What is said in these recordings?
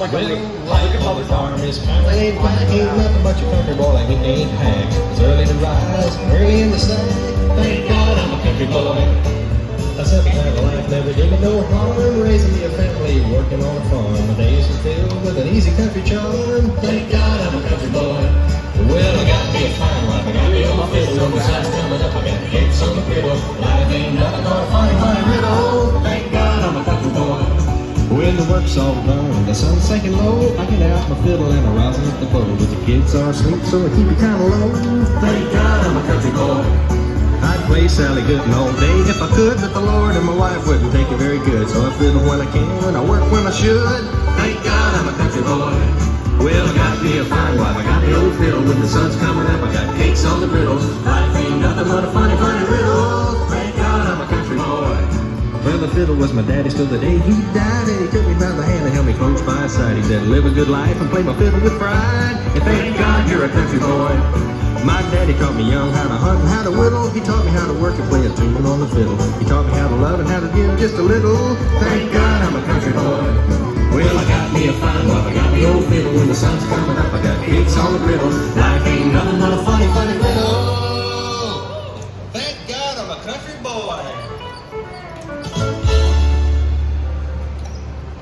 Well, life on the farm is kind of laid back. Ain't nothing but your country boy like me ain't hack. It's early to rise, early in the sack. Thank God I'm a country boy. I said the kind of life never did me no harm. Raising me a family, working on a farm. My days are filled with an easy country charm. Thank God I'm a country boy. Well, I got me a fine life. I got me on my fiddle. When the sun's coming up, I got cakes on the griddle. Life ain't nothing but a funny, funny riddle. Thank God I'm a country boy. When the work's all done, the sun's sinking low, I get out my fiddle and I rosin at the bow. But the kids are asleep, so I keep it kinda low. Thank God I'm a country boy. I'd play Sally Gooden all day if I could, but the Lord and my wife wouldn't take it very good. So I fiddle when I can, and I work when I should. Thank God I'm a country boy. Well, I got me a fine wife, I got me old fiddle. When the sun's coming up, I got cakes on the griddle. Life ain't nothing but a funny, funny riddle. Thank God I'm a country boy. Well, the fiddle was my daddy's till the day he died, and he took me by the hand and held me close by his side. He said, live a good life and play my fiddle with pride, and thank God you're a country boy. My daddy taught me young how to hunt and how to whittle. He taught me how to work and play a tune on the fiddle. He taught me how to love and how to give just a little. Thank God I'm a country boy. Well, I got me a fine wife, I got me old fiddle. When the sun's coming up, I got cakes on the griddle. Life ain't nothing but a funny, funny riddle. Thank God I'm a country boy.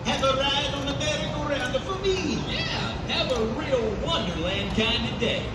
Have a ride on the merry-go-round for me. Yeah, have a real Wonderland kind of day.